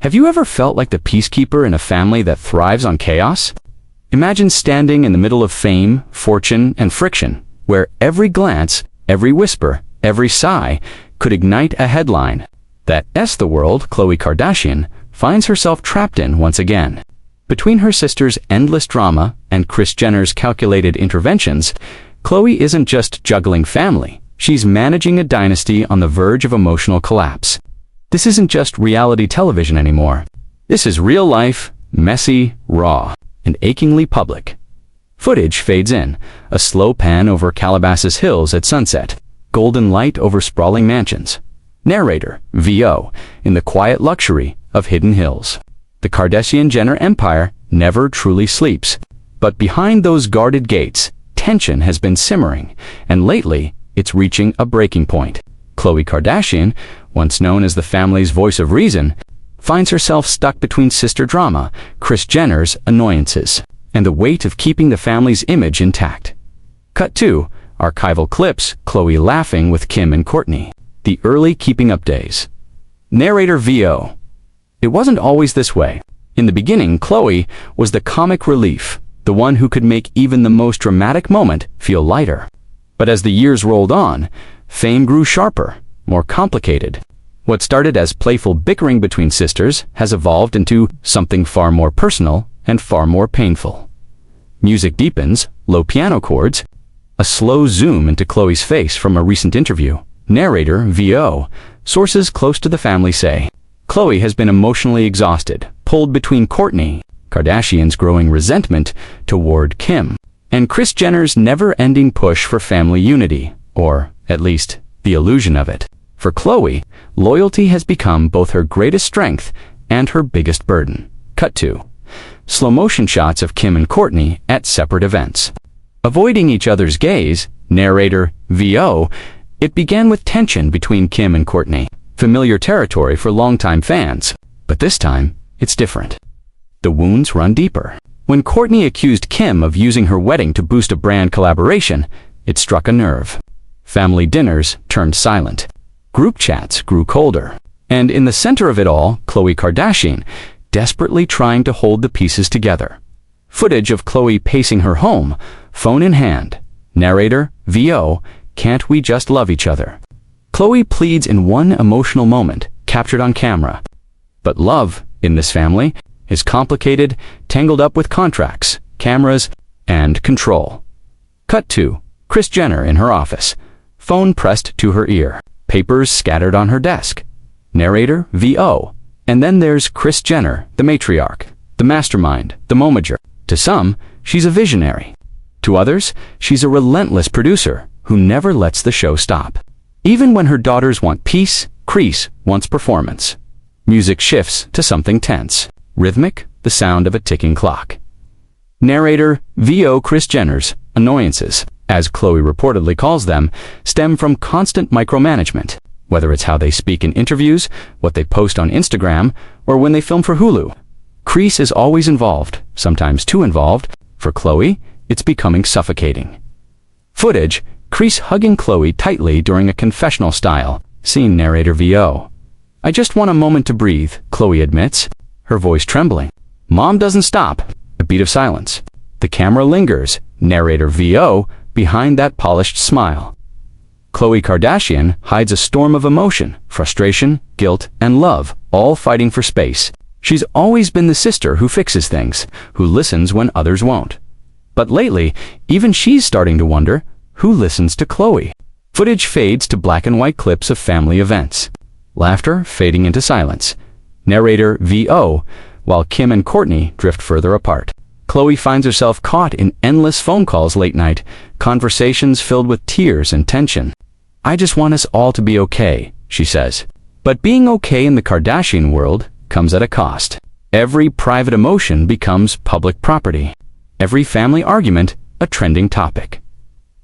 Have you ever felt like the peacekeeper in a family that thrives on chaos? Imagine standing in the middle of fame, fortune, and friction, where every glance, every whisper, every sigh could ignite a headline. That's the world Khloé Kardashian finds herself trapped in once again. Between her sister's endless drama and Kris Jenner's calculated interventions, Khloé isn't just juggling family, she's managing a dynasty on the verge of emotional collapse. This isn't just reality television anymore. This is real life, messy, raw, and achingly public. Footage fades in, a slow pan over Calabasas hills at sunset, golden light over sprawling mansions. Narrator, VO, in the quiet luxury of hidden hills. The Kardashian-Jenner empire never truly sleeps. But behind those guarded gates, tension has been simmering, and lately, it's reaching a breaking point. Khloé Kardashian, once known as the family's voice of reason, finds herself stuck between sister drama, Kris Jenner's Annoyances, and the weight of keeping the family's image intact. Cut 2, archival clips, Khloé laughing with Kim and Kourtney. The early keeping up days. Narrator VO. It wasn't always this way. In the beginning, Khloé was the comic relief, the one who could make even the most dramatic moment feel lighter. But as the years rolled on, fame grew sharper, more complicated. What started as playful bickering between sisters has evolved into something far more personal and far more painful. Music deepens, low piano chords, a slow zoom into Khloé's face from a recent interview. Narrator VO. Sources close to the family say, Khloé has been emotionally exhausted, pulled between Kourtney, Kardashian's growing resentment toward Kim, and Kris Jenner's never-ending push for family unity, or, at least, the illusion of it. For Khloé, loyalty has become both her greatest strength and her biggest burden. Cut 2. Slow-motion shots of Kim and Kourtney at separate events. Avoiding each other's gaze, narrator VO, it began with tension between Kim and Kourtney, familiar territory for longtime fans. But this time, it's different. The wounds run deeper. When Kourtney accused Kim of using her wedding to boost a brand collaboration, it struck a nerve. Family dinners turned silent. Group chats grew colder. And in the center of it all, Khloé Kardashian, desperately trying to hold the pieces together. Footage of Khloé pacing her home, phone in hand. Narrator VO. Can't we just love each other? Khloé pleads in one emotional moment, captured on camera. But love, in this family, is complicated, tangled up with contracts, cameras, and control. Cut 2. Kris Jenner in her office. Phone pressed to her ear. Papers scattered on her desk. Narrator VO. And then there's Kris Jenner, the matriarch, the mastermind, the momager. To some, she's a visionary. To others, she's a relentless producer who never lets the show stop. Even when her daughters want peace, Kris wants performance. Music shifts to something tense, rhythmic, the sound of a ticking clock. Narrator VO. Kris Jenner's Annoyances, as Khloé reportedly calls them, stem from constant micromanagement, whether it's how they speak in interviews, what they post on Instagram, or when they film for Hulu. Kris is always involved, sometimes too involved. For Khloé, it's becoming suffocating. Footage, Kris hugging Khloé tightly during a confessional style, scene. Narrator VO. I just want a moment to breathe, Khloé admits, her voice trembling. Mom doesn't stop. A beat of silence. The camera lingers, narrator VO, behind that polished smile. Khloé Kardashian hides a storm of emotion, frustration, guilt, and love, all fighting for space. She's always been the sister who fixes things, who listens when others won't. But lately, even she's starting to wonder, who listens to Khloé? Footage fades to black and white clips of family events. Laughter fading into silence. Narrator VO, while Kim and Kourtney drift further apart. Khloé finds herself caught in endless phone calls late night, conversations filled with tears and tension. I just want us all to be okay, she says. But being okay in the Kardashian world comes at a cost. Every private emotion becomes public property. Every family argument, a trending topic.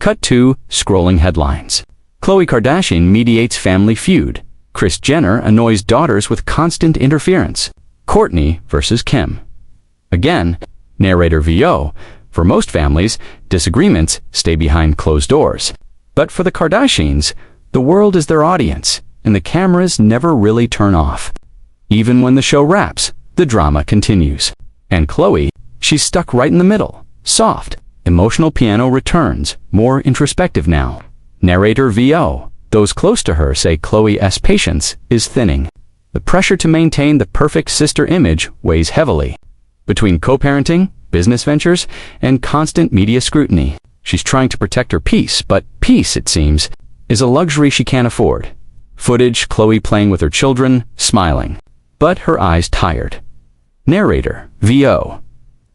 Cut 2, scrolling headlines. Khloé Kardashian mediates family feud. Kris Jenner annoys daughters with constant interference. Kourtney versus Kim. Again, narrator VO. For most families, disagreements stay behind closed doors. But for the Kardashians, the world is their audience, and the cameras never really turn off. Even when the show wraps, the drama continues. And Khloé, she's stuck right in the middle. Soft, emotional piano returns, more introspective now. Narrator VO. Those close to her say Khloé's patience is thinning. The pressure to maintain the perfect sister image weighs heavily. Between co-parenting, business ventures, and constant media scrutiny, she's trying to protect her peace, but peace, it seems, is a luxury she can't afford. Footage, Khloé playing with her children, smiling, but her eyes tired. Narrator VO.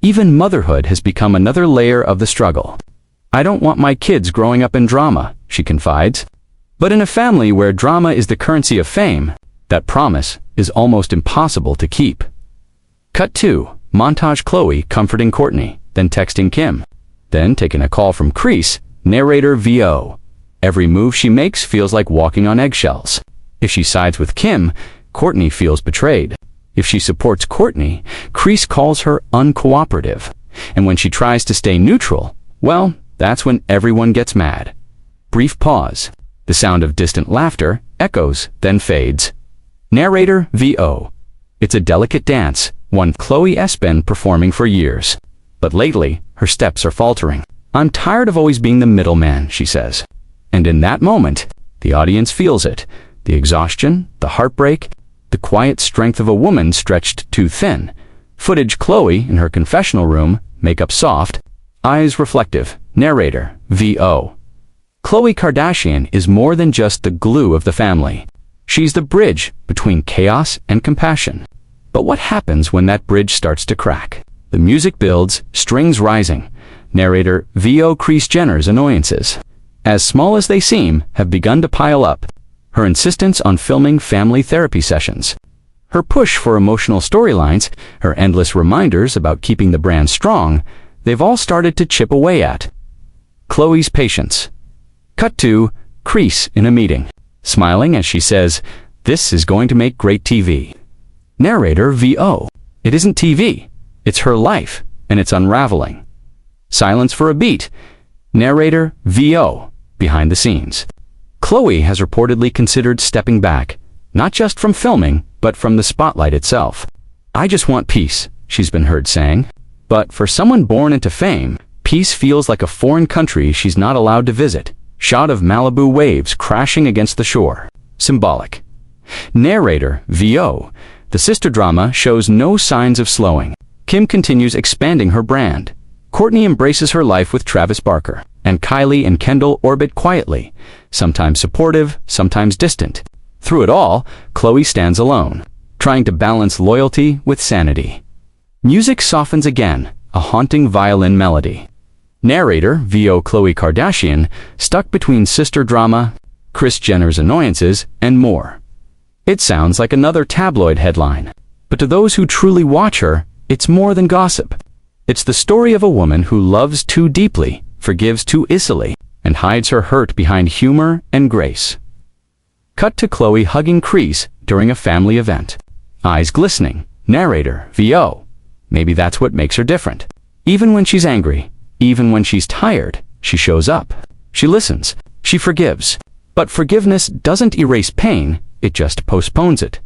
Even motherhood has become another layer of the struggle. I don't want my kids growing up in drama, she confides. But in a family where drama is the currency of fame, that promise is almost impossible to keep. Cut 2. Montage Khloé comforting Kourtney, then texting Kim. Then taking a call from Kris, narrator VO. Every move she makes feels like walking on eggshells. If she sides with Kim, Kourtney feels betrayed. If she supports Kourtney, Kris calls her uncooperative. And when she tries to stay neutral, well, that's when everyone gets mad. Brief pause. The sound of distant laughter echoes, then fades. Narrator VO. It's a delicate dance, one Khloé's been performing for years. But lately, her steps are faltering. I'm tired of always being the middleman, she says. And in that moment, the audience feels it. The exhaustion, the heartbreak, the quiet strength of a woman stretched too thin. Footage Khloé in her confessional room, makeup soft, eyes reflective. Narrator VO. Khloé Kardashian is more than just the glue of the family. She's the bridge between chaos and compassion. But what happens when that bridge starts to crack? The music builds, strings rising. Narrator VO. Kris Jenner's annoyances, as small as they seem, have begun to pile up. Her insistence on filming family therapy sessions, her push for emotional storylines, her endless reminders about keeping the brand strong, they've all started to chip away at Khloé's patience. Cut 2. Kris in a meeting, smiling as she says, "This is going to make great TV." Narrator VO. It isn't TV. It's her life, and it's unraveling. Silence for a beat. Narrator VO. Behind the scenes. Khloé has reportedly considered stepping back, not just from filming, but from the spotlight itself. "I just want peace," she's been heard saying. But for someone born into fame, peace feels like a foreign country she's not allowed to visit. Shot of Malibu waves crashing against the shore. Symbolic. Narrator VO. The sister drama shows no signs of slowing. Kim continues expanding her brand. Kourtney embraces her life with Travis Barker, and Kylie and Kendall orbit quietly, sometimes supportive, sometimes distant. Through it all, Khloé stands alone, trying to balance loyalty with sanity. Music softens again, a haunting violin melody. Narrator VO. Khloé Kardashian, stuck between sister drama, Kris Jenner's annoyances, and more. It sounds like another tabloid headline, but to those who truly watch her, it's more than gossip. It's the story of a woman who loves too deeply, forgives too easily, and hides her hurt behind humor and grace. Cut to Khloé hugging Kris during a family event. Eyes glistening. Narrator VO. Maybe that's what makes her different. Even when she's angry, even when she's tired, she shows up. She listens. She forgives. But forgiveness doesn't erase pain, it just postpones it.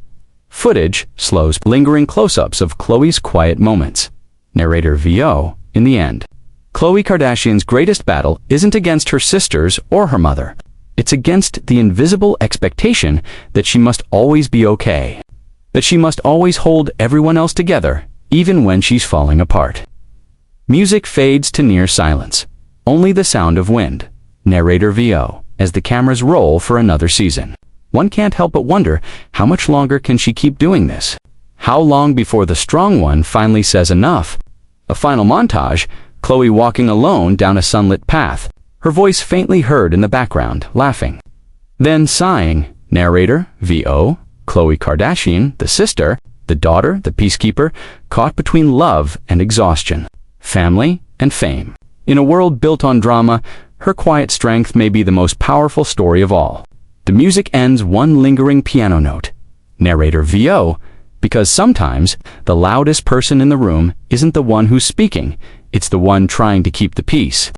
Footage slows, lingering close-ups of Khloé's quiet moments. Narrator VO. In the end, Khloé Kardashian's greatest battle isn't against her sisters or her mother. It's against the invisible expectation that she must always be okay. That she must always hold everyone else together, even when she's falling apart. Music fades to near silence. Only the sound of wind. Narrator VO. As the cameras roll for another season. One can't help but wonder, how much longer can she keep doing this? How long before the strong one finally says enough? A final montage, Khloé walking alone down a sunlit path, her voice faintly heard in the background, laughing. Then sighing. Narrator VO. Khloé Kardashian, the sister, the daughter, the peacekeeper, caught between love and exhaustion, family and fame. In a world built on drama, her quiet strength may be the most powerful story of all. The music ends one lingering piano note. Narrator VO. Because sometimes, the loudest person in the room isn't the one who's speaking, it's the one trying to keep the peace.